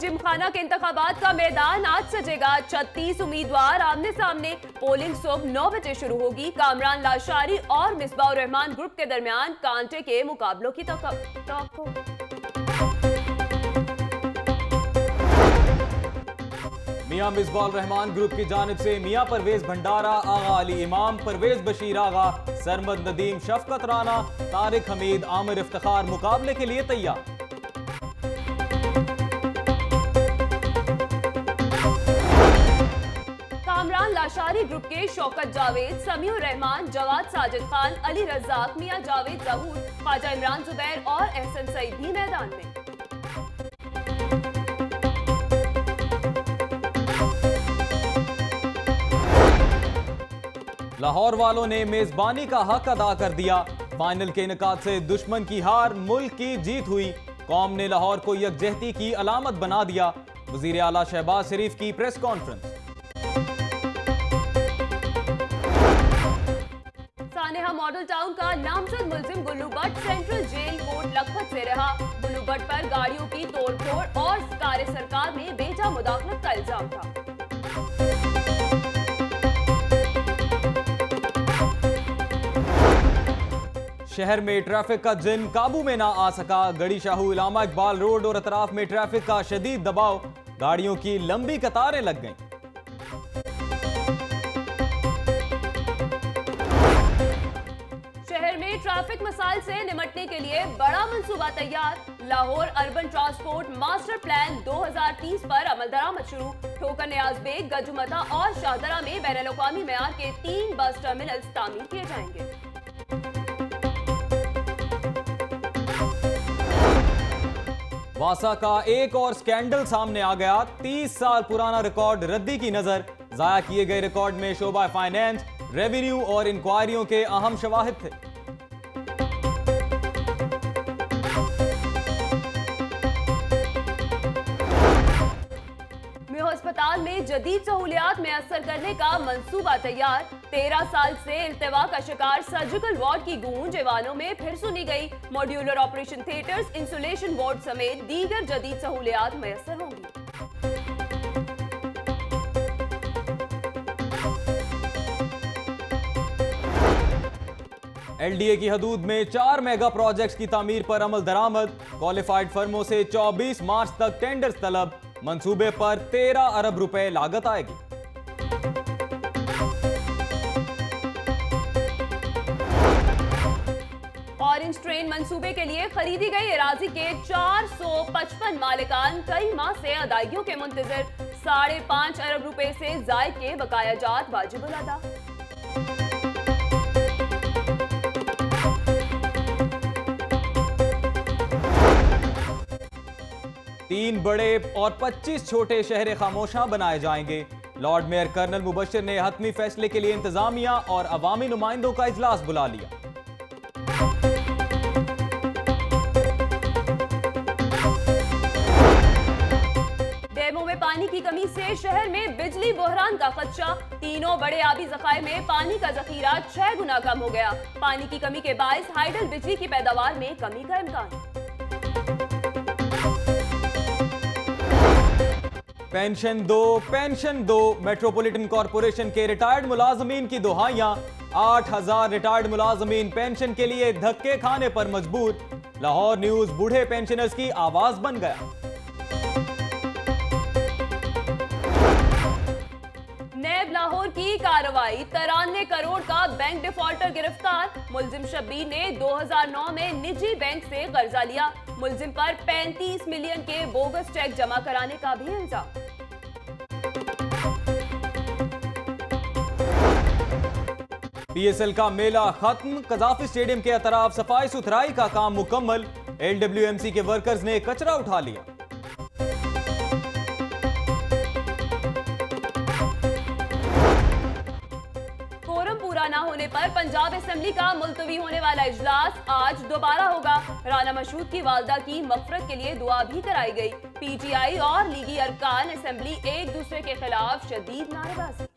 जिमखाना के इंतखाबात का मैदान आज सजेगा। 36 उम्मीदवार आमने सामने। पोलिंग सुबह 9 बजे शुरू होगी। कामरान लाशारी और मिसबाह उर रहमान ग्रुप के दरमियान कांटे के मुकाबलों की तवक्को। मियां मिसबाह उर रहमान ग्रुप की जानिब से मियां परवेज भंडारा, आगा अली इमाम, परवेज बशीर आगा, सरमद नदीम, शफकत राना, तारिक हमीद, आमिर इफ्तिखार मुकाबले के लिए तैयार। कामरान लाशारी ग्रुप के शौकत जावेद, समीउर रहमान, जवाद साजिद खान, अली रज़ाक, मियां जावेद जहूर, ख्वाजा इमरान जुबैर और एहसन सईद भी मैदान में। लाहौर वालों ने मेजबानी का हक अदा कर दिया। फाइनल के इनकाद से दुश्मन की हार, मुल्क की जीत हुई। कौम ने लाहौर को यकजहती की अलामत बना दिया। वजीर आला शहबाज शरीफ की प्रेस कॉन्फ्रेंस। सानेहा मॉडल टाउन का नामजद मुलजिम Gullu Bhatt central jail court Lakhpat से रहा। गुल्लू भट्ट पर गाड़ियों की तोड़फोड़ और कार्य सरकार में बेजा मुदाखलत का इल्जाम था। शहर में ट्रैफिक का जिन काबू में ना आ सका। गड़ी शाहू, इलामा इकबाल रोड और अतराफ में ट्रैफिक का शदीद दबाव। गाड़ियों की लंबी कतारें लग गईं। शहर में ट्रैफिक मसाइल से निपटने के लिए बड़ा मंसूबा तैयार। Lahore urban transport master plan 2030 पर अमल दरामद शुरू। ठोकर नियाज बेग, गजुमता और शाहदरा में बैनुल-अक़वामी मेयार के 3 बस टर्मिनल्स तामीर किए जाएंगे। वासा का एक और स्कैंडल सामने आ गया। 30 साल पुराना रिकॉर्ड रद्दी की नजर। जाया किए गए रिकॉर्ड में शोबा फाइनेंस, रेवेन्यू और इंक्वायरियों के अहम शवाहिद थे। मेयो अस्पताल में जदीद सहूलियात मैसर करने का मंसूबा तैयार। 13 साल से इल्तिवा का शिकार सर्जिकल वार्ड की गूंज ऐवानों में फिर सुनी गई। Modular operation theatres, insulation ward समेत दीगर जदीद सहूलियात मैसर होंगी। एलडीए की हदूद में 4 मेगा प्रोजेक्ट्स की तामीर पर अमल दरामद। क्वालिफाइड फर्मों से 24 मार्च तक टेंडर्स तलब। मंसूबे पर 13 अरब रुपए लागत आएगी। ऑरेंज ट्रेन मंसूबे के लिए खरीदी गई अराजी के 455 मालिकान कई माह से अदायगियों के मुंतजर। 5.5 अरब रुपए से जायद के बकाया जात वाजिबुल अदा। तीन बड़े और 25 छोटे शहर खामोशां बनाए जाएंगे। लॉर्ड मेयर कर्नल मुबशिर ने हतमी फैसले के लिए इंतजामिया और अवामी नुमाइंदों का इजलास बुला लिया। डैमों में पानी की कमी से शहर में बिजली बहरान का खदशा। तीनों बड़े आबी जखायर में पानी का जखीरा 6 गुना कम हो गया। पानी की कमी के बायस हाइडल बिजली की पैदावार में कमी का इम्कान। पेंशन दो। मेट्रोपॉलिटन कॉरपोरेशन के रिटायर्ड मुलाजमीन की दुहाइयां। 8000 रिटायर्ड मुलाजमीन पेंशन के लिए धक्के खाने पर मजबूर। लाहौर न्यूज बूढ़े पेंशनर्स की आवाज बन गया। नैब लाहौर की कार्रवाई। 93 करोड़ का बैंक डिफॉल्टर गिरफ्तार। मुलजिम शब्बीर ने 2009 में निजी बैंक से कर्जा लिया। मुलजिम पर 35 मिलियन के बोगस चेक जमा कराने का भी इल्जाम। पीएसएल का मेला खत्म। कजाफी स्टेडियम के अतराफ सफाई सुथराई का काम मुकम्मल। एलडब्ल्यूएमसी के वर्कर्स ने कचरा उठा लिया। कोरम पूरा न होने पर पंजाब असेंबली का मुलतवी होने वाला इजलास आज दोबारा होगा। राना मशहूद की वालदा की मगफरत के लिए दुआ भी कराई गई। पीटीआई और लीगी अरकान असेंबली एक दूसरे के खिलाफ शदीद नारेबाजी।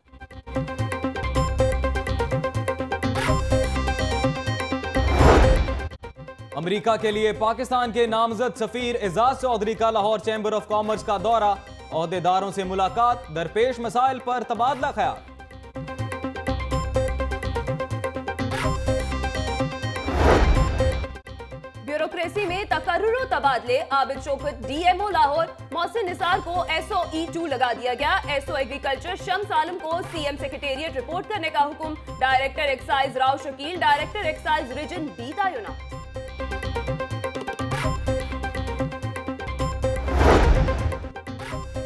अमेरिका के लिए पाकिस्तान के नामजद सफीर एजाज चौधरी का लाहौर चैंबर ऑफ कॉमर्स का दौरा, ओहदेदारों से मुलाकात, दरपेश मसाइल पर तबादला ख्याल। ब्यूरोक्रेसी में तकर्रुर तबादले, आबिद शौकत डीएमओ लाहौर, मोहसिन निसार को SOE2 लगा दिया गया। SO एग्रीकल्चर शम्स आलम को CM सेक्रेटेरिएट रिपोर्ट करने का हुक्म। Director excise Rao Shakeel, director excise region B तैनात।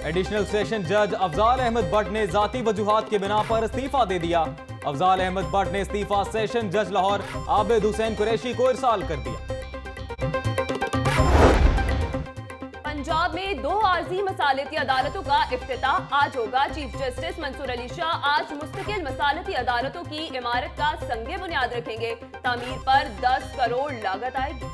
एडिशनल सेशन जज अफजाल अहमद भट्ट ने जाती वजूहात की बिना पर इस्तीफा दे दिया। अफजाल अहमद भट्ट ने इस्तीफा सेशन जज लाहौर आबिद हुसैन कुरैशी को इरसाल कर दिया। पंजाब में 2 आर्जी मसालती अदालतों का इफ्तिताह आज होगा। चीफ जस्टिस मंसूर अली शाह आज मुस्तकिल मसालती अदालतों की इमारत का संगे बुनियाद रखेंगे। तामीर पर 10 करोड़ लागत आएगी।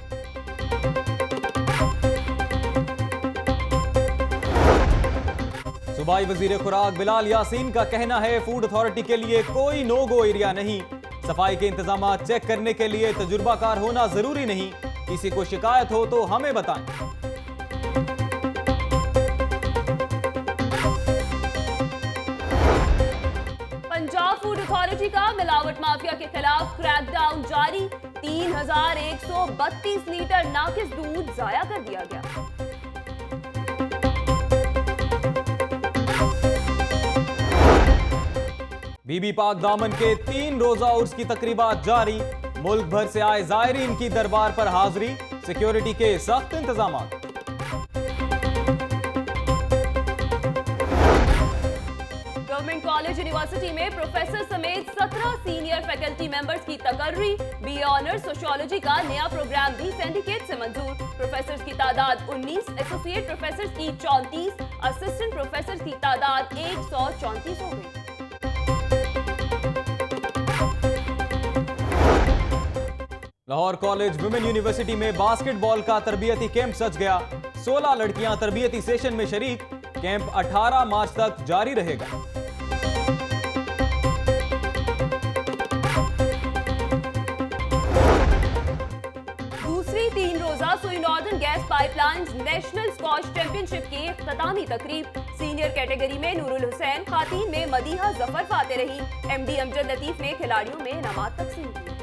सूबाई वजीर खुराक बिलाल यासीन का कहना है, फूड अथॉरिटी के लिए कोई नो गो एरिया नहीं। सफाई के इंतजाम चेक करने के लिए तजुर्बाकार होना जरूरी नहीं। किसी को शिकायत हो तो हमें बताएं। पंजाब फूड अथॉरिटी का मिलावट माफिया के खिलाफ क्रैकडाउन जारी। 3132 लीटर नाकिस दूध जाया कर दिया गया। बीबी पाक दामन के 3 रोजा उर्स की तकरीबात जारी। मुल्क भर से आए जायरीन की दरबार पर हाजिरी, सिक्योरिटी के सख्त इंतजाम। गवर्नमेंट कॉलेज यूनिवर्सिटी में प्रोफेसर समेत 17 सीनियर फैकल्टी मेंबर्स की तकर्री। BA ऑनर्स सोशियोलॉजी का नया प्रोग्राम भी सिंडिकेट से मंजूर। प्रोफेसर की तादाद 19, एसोसिएट प्रोफेसर की 34, असिस्टेंट प्रोफेसर की तादाद 134 हो गई। लाहौर कॉलेज वुमेन यूनिवर्सिटी में बास्केटबॉल का तरबियती कैंप सज गया। 16 लड़कियां तरबियती सेशन में शरीक। कैंप 18 मार्च तक जारी रहेगा। दूसरी 3 रोजा सुई northern gas pipelines national squash championship की इख्तितामी तकरीब। सीनियर कैटेगरी में नूरुल हुसैन, खातीन में मदीहा जफर फाते रही। MD अमजद लतीफ ने खिलाड़ियों में इनामात तकसीम किए।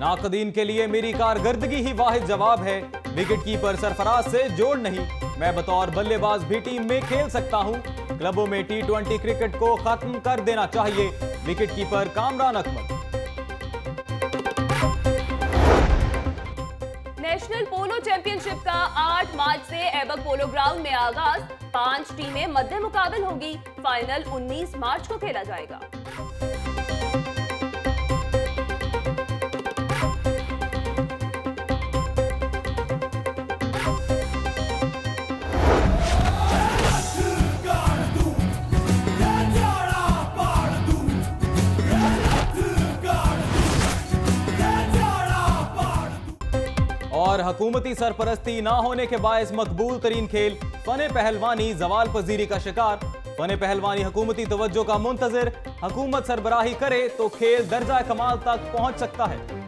नाकदीन के लिए मेरी कारकर्दगी ही वाहिद जवाब है। विकेट कीपर सरफराज से जोड़ नहीं। मैं बतौर बल्लेबाज भी टीम में खेल सकता हूं। क्लबों में T20 क्रिकेट को खत्म कर देना चाहिए। Wicket keeper Kamran Akmal. National polo championship का 8 मार्च से ऐबक पोलो ग्राउंड में आगाज। 5 टीमें मध्य मुकाबल होंगी। फाइनल 19 मार्च को खेला जाएगा। और हुकूमती सरपरस्ती ना होने के बायस मकबूल तरीन खेल फन पहलवानी जवाल पजीरी का शिकार। फन पहलवानी हुकूमती तवज्जो का मुंतजर। हुकूमत सरबराही करे तो खेल दर्जा कमाल तक पहुंच सकता है।